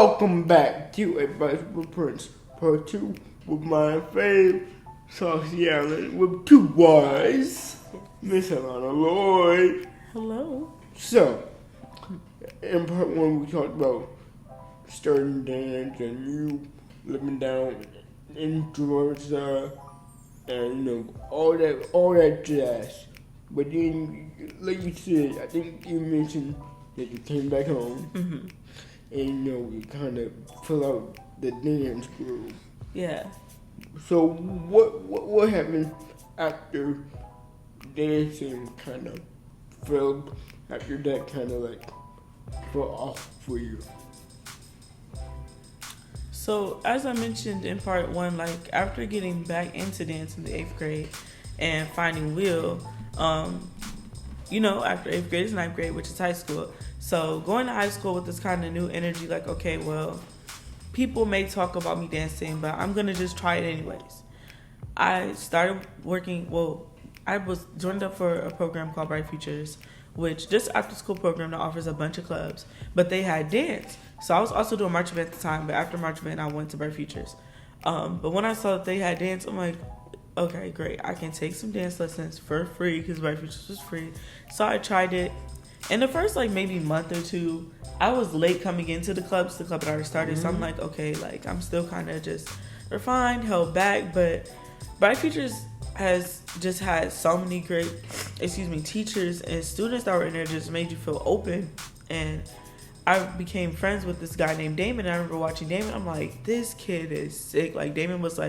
Welcome back to Advice with Prince, part 2 with my fave, Missy Elliott, with 2 Y's, Miss Alana Lloyd. Hello. So, in part 1 we talked about starting dance and you living down in Georgia and all that jazz. But then, like you said, I think you mentioned that you came back home. Mm-hmm. And you kind of fill out the dance groove. Yeah. So what happened after dancing kind of filled, after that kind of like fell off for you? So as I mentioned in part 1, like after getting back into dance in the 8th grade and finding Will, after 8th grade is 9th grade, which is high school. So going to high school with this kind of new energy, like, okay, well, people may talk about me dancing, but I'm going to just try it anyways. I started working, I was joined up for a program called Bright Futures, which just after school program that offers a bunch of clubs, but they had dance. So I was also doing marching band at the time, but after marching band, I went to Bright Futures. But when I saw that they had dance, I'm like, okay, great. I can take some dance lessons for free because Bright Futures was free. So I tried it. In the first maybe month or two, I was late coming into the clubs. The club had already started. Mm-hmm. So I'm like, okay, I'm still kind of just refined, held back. But Bright Futures has just had so many great, teachers and students that were in there, just made you feel open. And I became friends with this guy named Damon. I remember watching Damon. I'm like, this kid is sick. Like, Damon was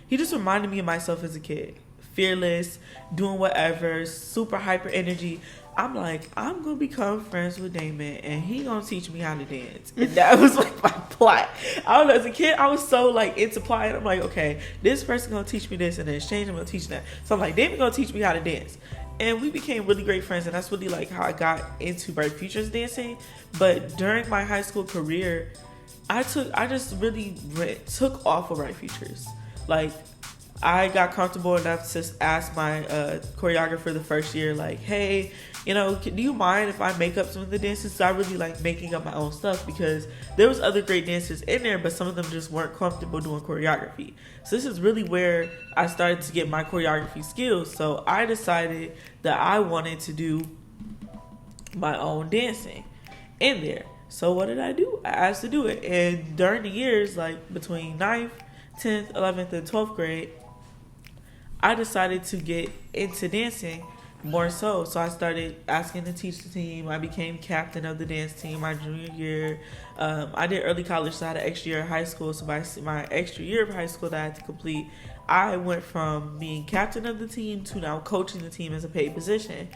he just reminded me of myself as a kid. Fearless, doing whatever, super hyper energy. I'm like, I'm going to become friends with Damon and he going to teach me how to dance. And that was my plot. I don't know, as a kid, I was so into plotting. I'm like, okay, this person going to teach me this and in exchange I'm going to teach that. So I'm like, Damon going to teach me how to dance. And we became really great friends, and that's really how I got into Bright Futures dancing. But during my high school career, I just really took off of Bright Futures. I got comfortable enough to ask my choreographer the first year, hey, do you mind if I make up some of the dances? So I really like making up my own stuff because there was other great dancers in there, but some of them just weren't comfortable doing choreography. So this is really where I started to get my choreography skills. So I decided that I wanted to do my own dancing in there. So what did I do? I asked to do it. And during the years, between 9th, 10th, 11th, and 12th grade, I decided to get into dancing more so. So I started asking to teach the team. I became captain of the dance team my junior year. I did early college, so I had an extra year of high school. So by my extra year of high school that I had to complete, I went from being captain of the team to now coaching the team as a paid position,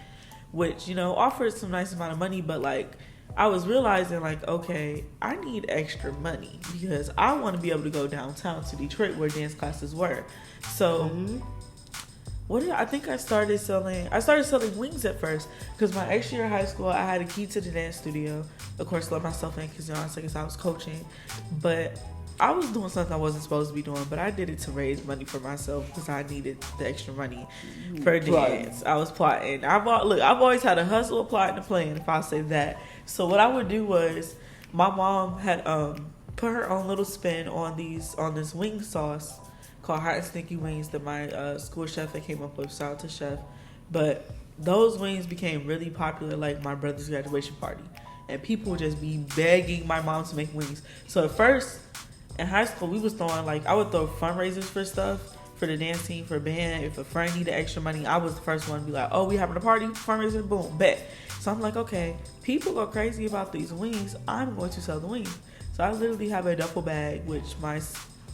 which, offered some nice amount of money. But I was realizing okay, I need extra money because I want to be able to go downtown to Detroit where dance classes were. So I think I started selling wings at first because my extra year of high school, I had a key to the dance studio. Of course, let myself in because I was coaching, but I was doing something I wasn't supposed to be doing, but I did it to raise money for myself because I needed the extra money for dance. I was plotting. I've always had a hustle, a plot, and a plan, if I'll say that. So what I would do was, my mom had put her own little spin on this wing sauce called Hot and Stinky Wings that my school chef that came up with. Shout out to chef. But those wings became really popular my brother's graduation party. And people would just be begging my mom to make wings. So at first, in high school, we was throwing, I would throw fundraisers for stuff, for the dance team, for band. If a friend needed extra money, I was the first one to be oh, we having a party, fundraiser, boom, bet. So I'm like, okay, people go crazy about these wings. I'm going to sell the wings. So I literally have a duffel bag, which my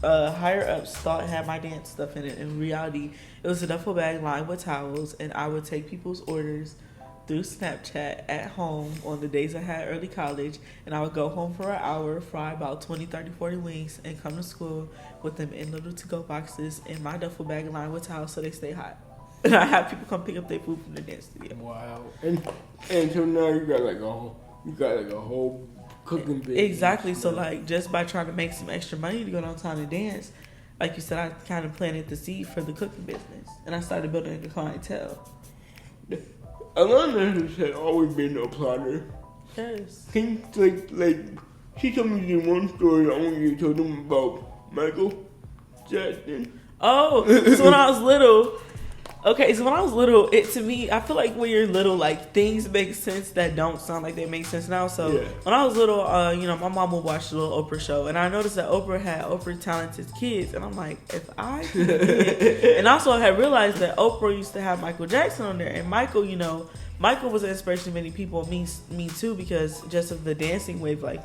higher ups thought had my dance stuff in it. In reality, it was a duffel bag lined with towels, and I would take people's orders through Snapchat at home on the days I had early college, and I would go home for an hour, fry about 20, 30, 40 wings, and come to school with them in little to-go boxes in my duffel bag lined with towels so they stay hot. And I have people come pick up their food from the dance studio. Wow. And so now you got a whole cooking business. Exactly. So just by trying to make some extra money to go downtown and dance, like you said, I kind of planted the seed for the cooking business, and I started building the clientele. Alana has always been a plotter. Yes. Can you she told me the one story I want you to tell them about Michael Jackson. Oh, so when I was little, it to me, I feel like when you're little, like things make sense that don't sound like they make sense now. So when I was little, my mom would watch the little Oprah show, and I noticed that Oprah had Oprah talented kids, and I'm like, if I can do it. And also I had realized that Oprah used to have Michael Jackson on there, and Michael was an inspiration to many people, me too, because just of the dancing wave, like,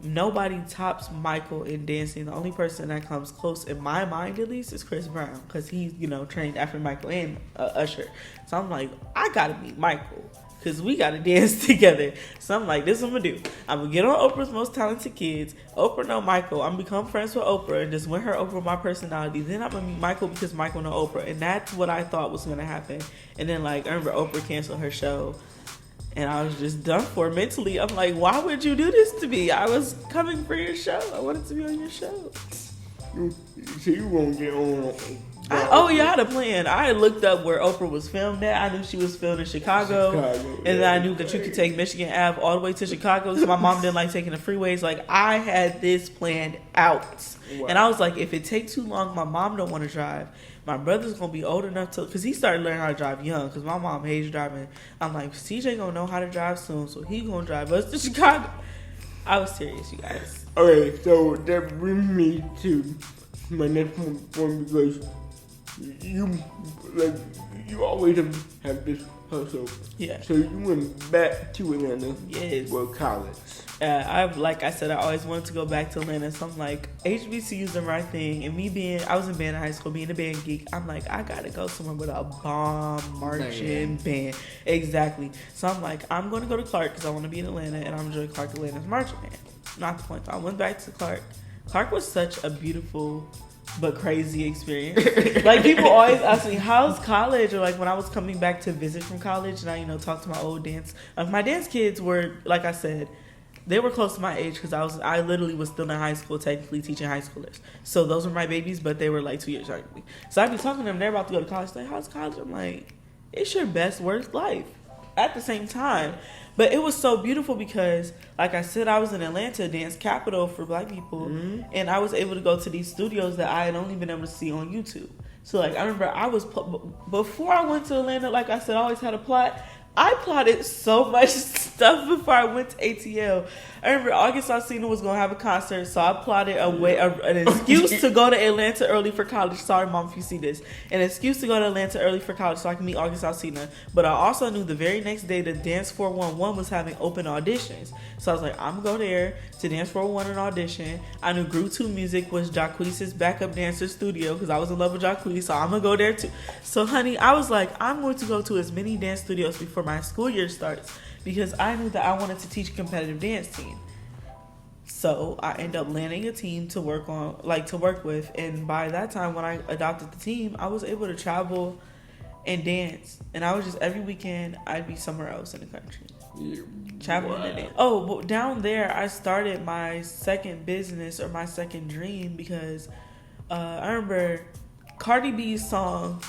nobody tops Michael in dancing. The only person that comes close, in my mind at least, is Chris Brown, because he's, trained after Michael and Usher. So I'm like, I gotta meet Michael, because we gotta dance together. So I'm like, this is what I'm gonna do. I'm gonna get on Oprah's Most Talented Kids. Oprah know Michael. I'm gonna become friends with Oprah and just win her over my personality. Then I'm gonna meet Michael because Michael know Oprah. And that's what I thought was gonna happen. And then, I remember Oprah canceled her show. And I was just done for mentally. I'm like, why would you do this to me? I was coming for your show. I wanted to be on your show. So you won't get on. I had a plan. I had looked up where Oprah was filmed at. I knew she was filmed in Chicago. And then I knew that you could take Michigan Ave all the way to Chicago. So my mom didn't like taking the freeways. I had this planned out. Wow. And I was like, if it takes too long, my mom don't want to drive. My brother's going to be old enough to, because he started learning how to drive young, because my mom hates driving. I'm like, CJ going to know how to drive soon, so he going to drive us to Chicago. I was serious, you guys. Okay, so that brings me to my next point, because you always have this hustle. Yeah. So you went back to Atlanta. Yes. For college. Like I said, I always wanted to go back to Atlanta. So I'm like, HBCU's the right thing. And I was in band in high school, being a band geek. I'm like, I gotta go somewhere with a bomb marching band. Exactly. So I'm like, I'm going to go to Clark because I want to be in Atlanta, and I'm going to join Clark Atlanta's marching band. Not the point. I went back to Clark. Clark was such a beautiful but crazy experience. People always ask me, how's college? Or when I was coming back to visit from college, and I talk to my old dance. My dance kids were, like I said, they were close to my age, because I literally was still in high school, technically teaching high schoolers. So those were my babies, but they were 2 years younger than me. So I'd be talking to them. They're about to go to college. Like, how's college? I'm like, it's your best, worst life at the same time. But it was so beautiful because, like I said, I was in Atlanta, dance capital for Black people, and I was able to go to these studios that I had only been able to see on YouTube. So, I remember before I went to Atlanta, like I said, I always had a plot. I plotted so much stuff before I went to ATL. I remember August Alsina was going to have a concert, so I plotted an excuse to go to Atlanta early for college. Sorry, Mom, if you see this. An excuse to go to Atlanta early for college so I can meet August Alsina. But I also knew the very next day that Dance 411 was having open auditions. So I was like, I'm going to go there to Dance 411 and audition. I knew Groove 2 Music was Jacquees's backup dancer studio because I was in love with Jacquees, so I'm going to go there too. So, honey, I was like, I'm going to go to as many dance studios before my school year starts, because I knew that I wanted to teach a competitive dance team. So I ended up landing a team to work with, and by that time when I adopted the team, I was able to travel and dance, and I was just, every weekend I'd be somewhere else in the country. Traveling and dance. Oh, but down there I started my second business, or my second dream, because I remember Cardi B's song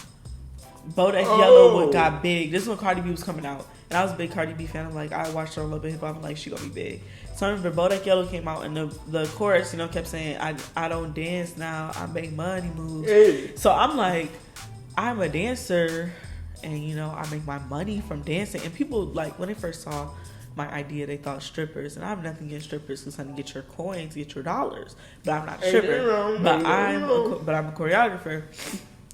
Bodak Yellow got big. This is when Cardi B was coming out, and I was a big Cardi B fan. I'm like, I watched her a little bit hip hop. I'm like, she gonna be big. So I remember Bodak Yellow came out, and the chorus, kept saying, I don't dance now, I make money moves. Hey. So I'm like, I'm a dancer, and I make my money from dancing. And people, when they first saw my idea, they thought strippers, and I have nothing against strippers, because honey, get your coins, get your dollars. But I'm not a stripper. But I'm a choreographer.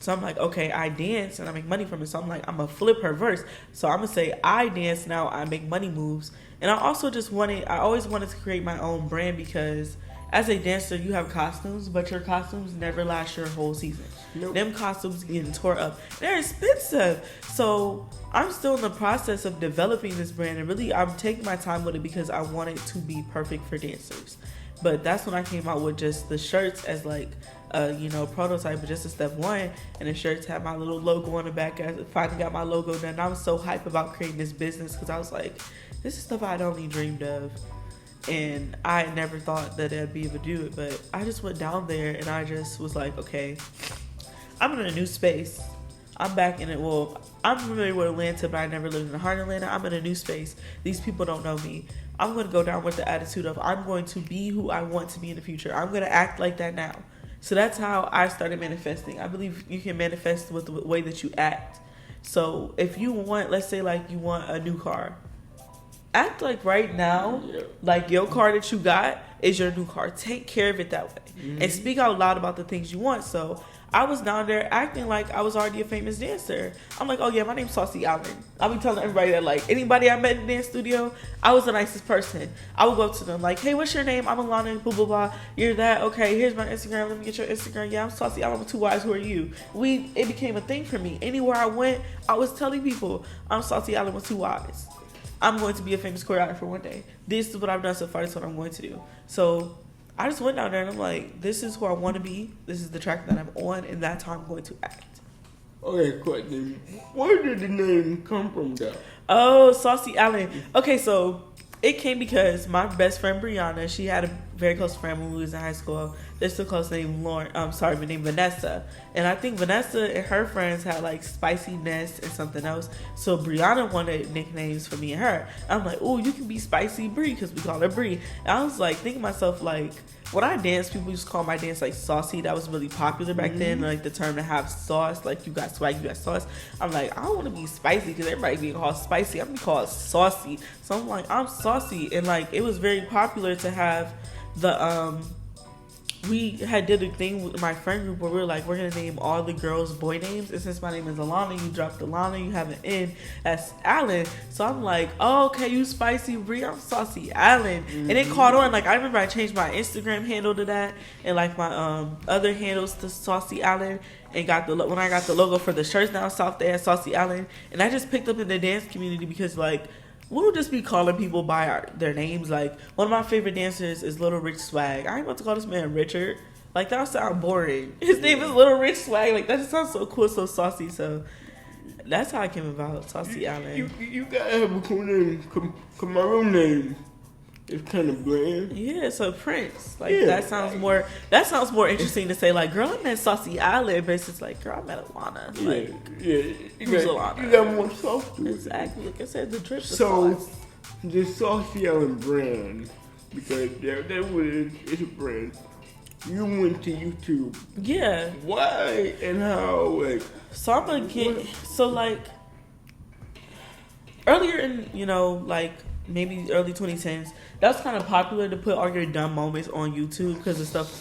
So I'm like, okay, I dance and I make money from it. So I'm like, I'm going to flip her verse. So I'm going to say, I dance now, I make money moves. And I also I always wanted to create my own brand, because as a dancer, you have costumes, but your costumes never last your whole season. Nope. Them costumes getting tore up. They're expensive. So I'm still in the process of developing this brand, and really I'm taking my time with it because I want it to be perfect for dancers. But that's when I came out with just the shirts as prototype, but just a step one. And the shirts had my little logo on the back. I finally got my logo done. And I was so hyped about creating this business, because I was like, this is stuff I'd only dreamed of. And I never thought that I'd be able to do it. But I just went down there and I just was like, okay, I'm in a new space. I'm back in it. Well, I'm familiar with Atlanta, but I never lived in the heart of Atlanta. I'm in a new space. These people don't know me. I'm going to go down with the attitude of I'm going to be who I want to be in the future. I'm going to act like that now. So that's how I started manifesting. I believe you can manifest with the way that you act. So if you want, let's say like you want a new car, act like right now, like your car that you got is your new car. Take care of it that way. And speak out loud about the things you want. So I was down there acting like I was already a famous dancer. I'm like, oh yeah, my name's Saucy Allen. I'll be telling everybody that, like, anybody I met in the dance studio, I was the nicest person. I would go up to them like, hey, what's your name? I'm Alana, blah, blah, blah. You're that? Okay, here's my Instagram. Let me get your Instagram. Yeah, I'm Saucy Allen with 2 Y's. Who are you? It became a thing for me. Anywhere I went, I was telling people, I'm Saucy Allen with 2 Y's. I'm going to be a famous choreographer one day. This is what I've done so far. This is what I'm going to do. So I just went down there and I'm like, this is who I want to be. This is the track that I'm on, and that's how I'm going to act. Okay, question. Where did the name come from, though? Oh, Saucy Allen. Okay, so it came because my best friend Brianna, she had a very close friend when we was in high school. They're still close, named named Vanessa. And I think Vanessa and her friends had like Spicy Nest and something else. So Brianna wanted nicknames for me and her. I'm like, oh, you can be Spicy Bree because we call her Bree. And I was like, thinking to myself, like, when I dance, people used to call my dance like saucy. That was really popular back then. Like the term to have sauce, like you got swag, you got sauce. I'm like, I don't want to be spicy because everybody being called spicy. I'm gonna be called saucy. So I'm like, I'm saucy, and like it was very popular to have the we had did a thing with my friend group where we were like, we're gonna name all the girls boy names, and since my name is Alana, you dropped Alana, you have an N, that's Allen. So I'm like, oh, okay, you Spicy Bree, I'm Saucy Allen. And it caught on. Like I remember I changed my Instagram handle to that, and like my other handles to Saucy Allen, and when I got the logo for the shirts down south there, Saucy Allen, and I just picked up in the dance community because like we'll just be calling people by their names. Like, one of my favorite dancers is Little Rich Swag. I ain't about to call this man Richard. Like, that would sound boring. His name is Little Rich Swag. Like, that just sounds so cool, so saucy. So, that's how I came about Saucy Allen. You gotta have a cool name. Cause my real name is kind of bland. Yeah, so Prince. Like, that sounds more interesting to say, like, girl, I met Saucy Allen. But it's just like, girl, I met Alana. Like, who's Alana? You got more sauce to it. Exactly. Like I said, the drip, the so, sauce. The Saucy Allen brand, because that was, it's a brand. You went to YouTube. Yeah. Why and how? Like, so I'm gonna get like earlier in like maybe early 2010s. That was kind of popular to put all your dumb moments on YouTube because of stuff.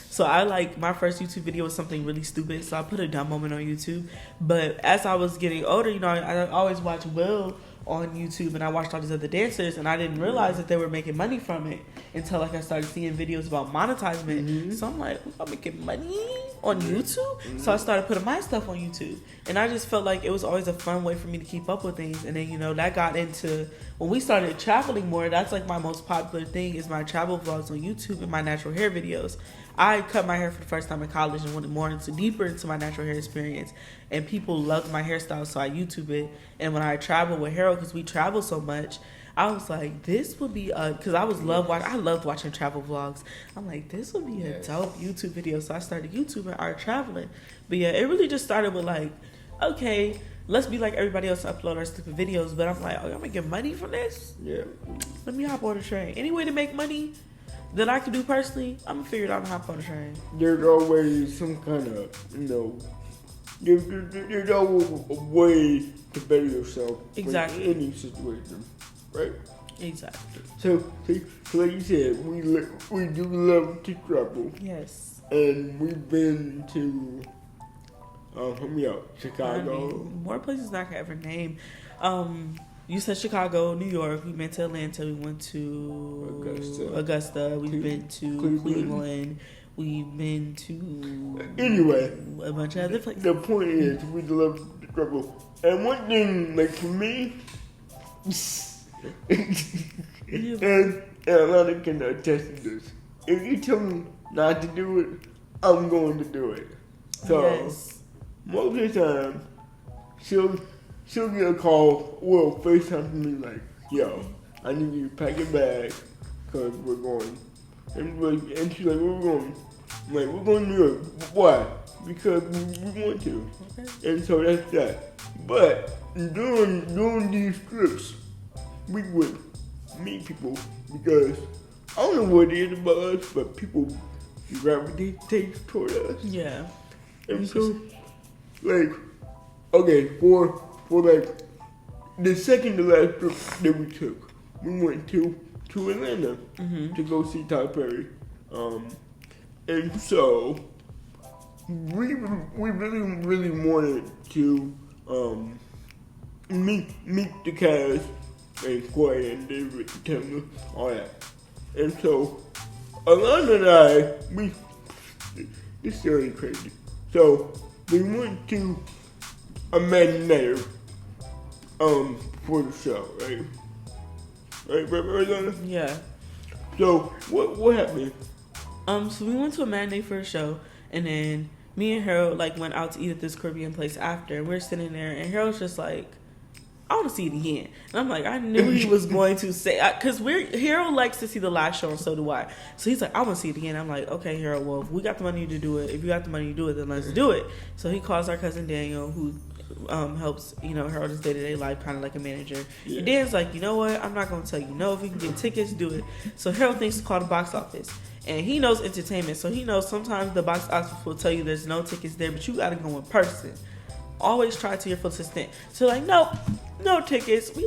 So I my first YouTube video was something really stupid, so I put a dumb moment on YouTube. But as I was getting older, I always watched Will on YouTube, and I watched all these other dancers, and I didn't realize that they were making money from it until I started seeing videos about monetizing. So I'm like, I'm making money on YouTube? So I started putting my stuff on YouTube, and I just felt like it was always a fun way for me to keep up with things. And then that got into when we started traveling more. That's like my most popular thing is my travel vlogs on YouTube and my natural hair videos. I cut my hair for the first time in college and went deeper into my natural hair experience, and people loved my hairstyle, so I YouTube it. And when I travel with Harold, because we travel so much, I was like, this would be because I loved watching travel vlogs. I'm like, this would be a dope YouTube video. So I started YouTubing our traveling. But yeah, it really just started with like, okay, let's be like everybody else, upload our stupid videos. But I'm like, oh, I'm making money from this? Yeah. Let me hop on the train. Any way to make money that I can do personally, I'm gonna figure it out and hop on the train. There's always some kind of, there's always a way to better yourself. Exactly. In any situation, right? Exactly. So like you said, we do love to travel. Yes. And we've been to, help me out, Chicago. More places than I could ever name. You said Chicago, New York. We went to Atlanta. We went to Augusta. We've been to Cleveland. We've been to a bunch of other places. The point is, we love to travel. And one thing, like for me, and Alana can attest to this. If you tell me not to do it, I'm going to do it. So most of the time, she'll get a call, well, FaceTime from me like, yo, I need you to pack your bag because we're going. And she's like, where we going? I'm like, we're going to New York. Why? because we want to. Okay. And so that's that. But during these trips, we would meet people because I don't know what it is about us, but people gravitate toward us. Yeah. And so, like, okay, for like the second to last trip that we took, we went to Atlanta to go see Tyler Perry. And so we really wanted to meet the cast and Quay and David Timber, all that. And so Alana and I, this is really crazy. So we went to a matinee for the show, right? Right, Alana? Yeah. So what happened? So we went to a matinee for a show, and then me and Harold went out to eat at this Caribbean place after. And we're sitting there, and Harold's just like, I want to see it again. And I'm like, I knew he was going to say, because Harold likes to see the live show, and so do I. So he's like, I want to see it again. I'm like, okay, Harold, well, if we got the money to do it, if you got the money to do it, then let's do it. So he calls our cousin Daniel, who helps, Harold's day-to-day life, kind of like a manager. Yeah. And Dan's like, you know what? I'm not going to tell you no. If we can get tickets, do it. So Harold thinks to call the box office. And he knows entertainment, so he knows sometimes the box office will tell you there's no tickets there, but you got to go in person. Always try to your full extent. So nope, no tickets. We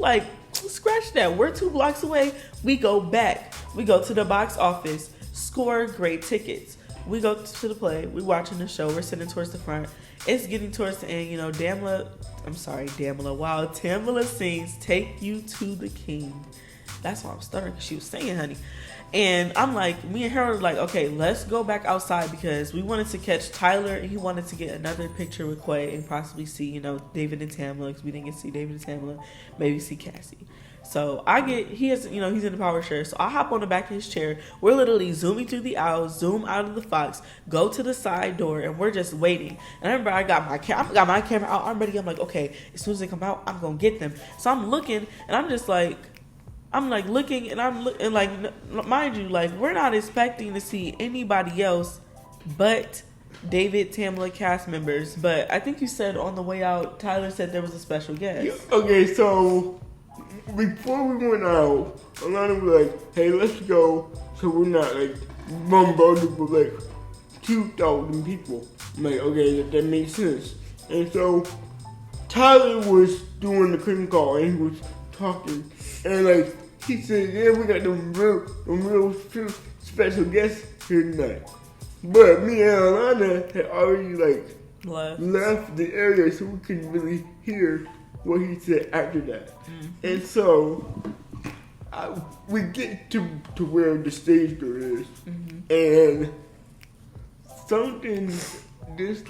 scratch that. We're 2 blocks away. We go back. We go to the box office, score great tickets. We go to the play. We watching the show. We're sitting towards the front. It's getting towards the end. Tamala sings "Take You to the King." That's why I'm stuttering, because she was singing, honey. And I'm like, me and Harold were like, okay, let's go back outside, because we wanted to catch Tyler, and he wanted to get another picture with Quay and possibly see, David and Tamala, because we didn't get to see David and Tamala, maybe see Cassie. So he's in the power chair, so I hop on the back of his chair. We're literally zooming through the aisles, zoom out of the Fox, go to the side door, and we're just waiting. And I remember I got my camera out, I'm ready. I'm like, okay, as soon as they come out, I'm gonna get them. So I'm looking, and I'm just like, looking, and mind you, we're not expecting to see anybody else but David, Tamala cast members. But I think you said on the way out, Tyler said there was a special guest. Yeah, okay, so before we went out, Alana was like, hey, let's go, so we're not bombarded with 2,000 people. I'm like, okay, that makes sense. And so Tyler was doing the curtain call, and he was talking, and he said, yeah, we got them real special guests here tonight. But me and Alana had already left the area, so we couldn't really hear what he said after that. Mm-hmm. And so we get to where the stage door is, and something just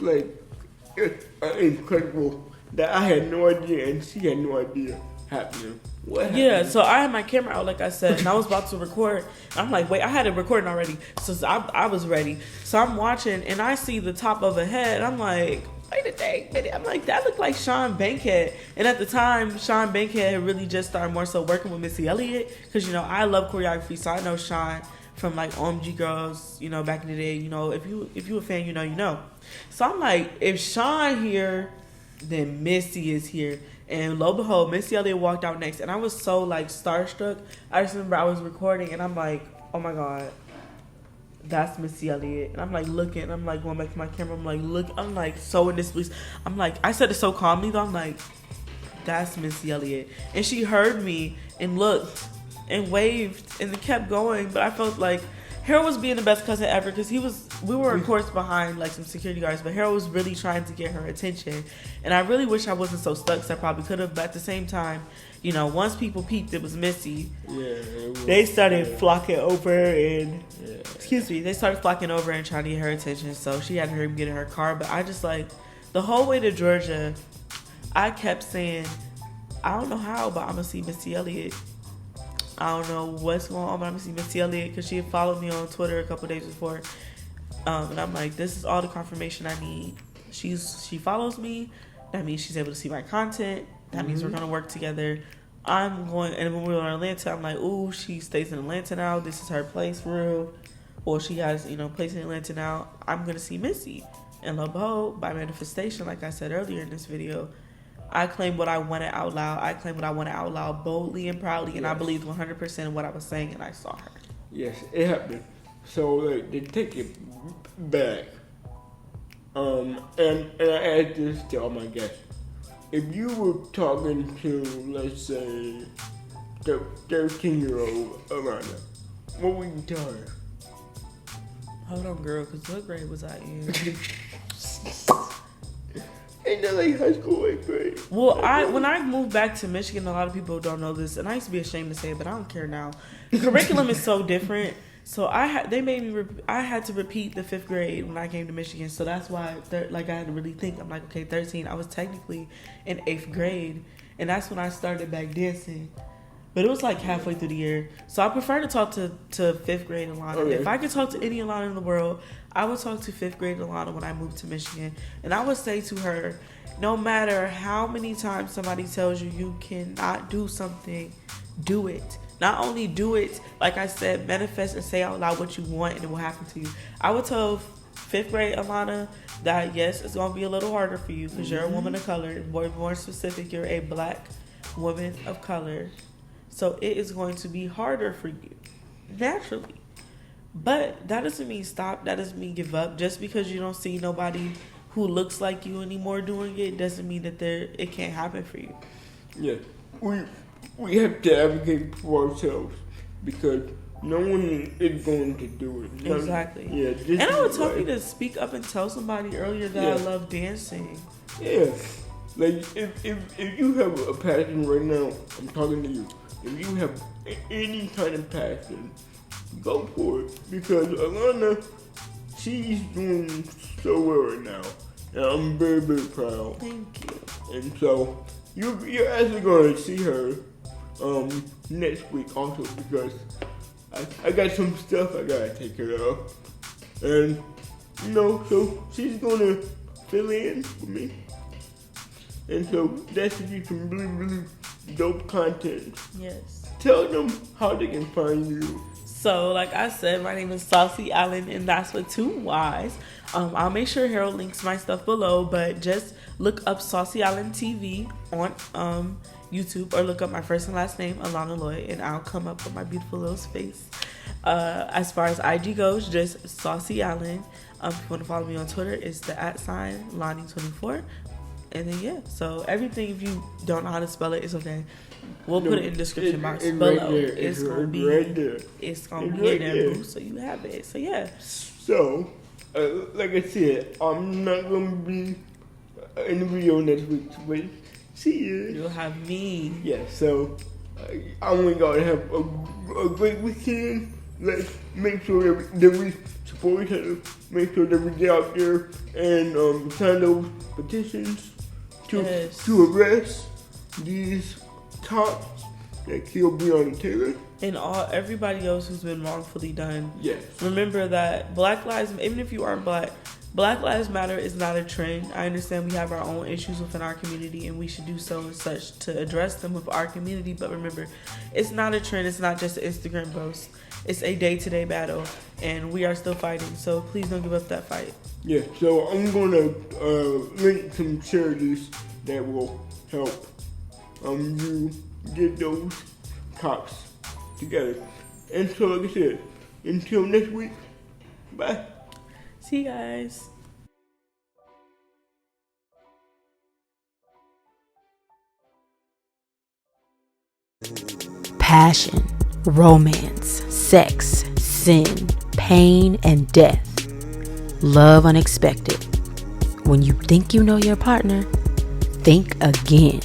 incredible that I had no idea, and she had no idea happening. What happened? Yeah, so I had my camera out, like I said, and I was about to record. I'm like, wait, I had it recording already, so I was ready. So I'm watching, and I see the top of a head. I'm like, wait a minute. I'm like, that looked like Sean Bankhead. And at the time, Sean Bankhead had really just started more so working with Missy Elliott, because I love choreography, so I know Sean from OMG Girls, back in the day. If you a fan, you know. So I'm like, if Sean here, then Missy is here. And lo and behold, Missy Elliott walked out next, and I was so starstruck. I just remember I was recording, and I'm like, oh my god, that's Missy Elliott. And I'm looking, I'm going back to my camera. I'm so in this place. I said it so calmly though. I'm like, that's Missy Elliott. And she heard me and looked and waved and kept going. But I felt like Harold was being the best cousin ever, because we were of course behind some security guards, but Harold was really trying to get her attention. And I really wish I wasn't so stuck, because I probably could have. But at the same time, once people peeped it was Missy, they started flocking over and they started flocking over and trying to get her attention. So she had her get in her car. But I just the whole way to Georgia, I kept saying, I don't know how, but I'm gonna see Missy Elliott. I don't know what's going on, but I'm gonna see Missy Elliott, because she had followed me on Twitter a couple days before. And I'm like, this is all the confirmation I need. She follows me. That means she's able to see my content. That means we're gonna work together. I'm going, and when we were in Atlanta, I'm like, ooh, she stays in Atlanta now. This is her place for real. Or she has, place in Atlanta now. I'm gonna see Missy. And lo and behold, by manifestation, like I said earlier in this video, I claimed what I wanted out loud. I claimed what I wanted out loud boldly and proudly, and I believed 100% in what I was saying, and I saw her. Yes, it happened. So like, they take it back. And I asked this to all my guests. If you were talking to, let's say, the 13-year-old Alana, what would you tell her? Hold on, girl, because what grade was I in? Ain't that like high school 8th grade? Well, when I moved back to Michigan, a lot of people don't know this, and I used to be ashamed to say it, but I don't care now. The curriculum is so different. So I had to repeat the 5th grade when I came to Michigan. So that's why, I had to really think. I'm like, okay, 13. I was technically in 8th grade, and that's when I started back dancing. But it was like halfway through the year. So I prefer to talk to 5th grade Alana. Okay. If I could talk to any Alana in the world, I would talk to 5th grade Alana when I moved to Michigan. And I would say to her, no matter how many times somebody tells you you cannot do something, do it. Not only do it, like I said, manifest and say out loud what you want and it will happen to you. I would tell 5th grade Alana that yes, it's going to be a little harder for you because you're a woman of color. More specific, you're a black woman of color. So it is going to be harder for you, naturally. But that doesn't mean stop. That doesn't mean give up. Just because you don't see nobody who looks like you anymore doing it doesn't mean that it can't happen for you. Yeah, we have to advocate for ourselves because no one is going to do it. Exactly. Yeah. And I would tell you to speak up and tell somebody earlier that I love dancing. Yeah. Like if you have a passion right now, I'm talking to you. If you have any kind of passion, go for it. Because Alana, she's doing so well right now. And I'm very, very proud. Thank you. And so, you're actually going to see her next week also because I got some stuff I got to take care of. And, so she's going to fill in for me. And so, that should be some really, really dope content. Yes. Tell them how they can find you. So, like I said, my name is Saucy Allen, and that's with 2 Y's. I'll make sure Harold links my stuff below, but just look up Saucy Allen TV on YouTube, or look up my first and last name, Alana Lloyd, and I'll come up with my beautiful little space. As far as IG goes, just Saucy Allen. If you want to follow me on Twitter, it's the @Lonnie24. And then so everything, if you don't know how to spell it, it's okay. We'll put it in the description box below. Right it's gonna be right there. It's gonna be there, boo, so you have it. So yeah. So, like I said, I'm not gonna be in the video next week, but see you. You'll have me. Yeah. So, I want y'all to have a great weekend. Let's make sure that we support each other. Make sure that we get out there and sign those petitions to arrest these cops that killed Breonna Taylor. And everybody else who's been wrongfully done. Yes. Remember that Black Lives, even if you aren't black, Black Lives Matter is not a trend. I understand we have our own issues within our community and we should do so and such to address them with our community. But remember, it's not a trend. It's not just an Instagram post. It's a day-to-day battle, and we are still fighting. So please don't give up that fight. Yeah, so I'm going to link some charities that will help you get those cops together. And so, like I said, until next week, bye. See you guys. Passion, romance, sex, sin, pain, and death. Love unexpected. When you think you know your partner, think again.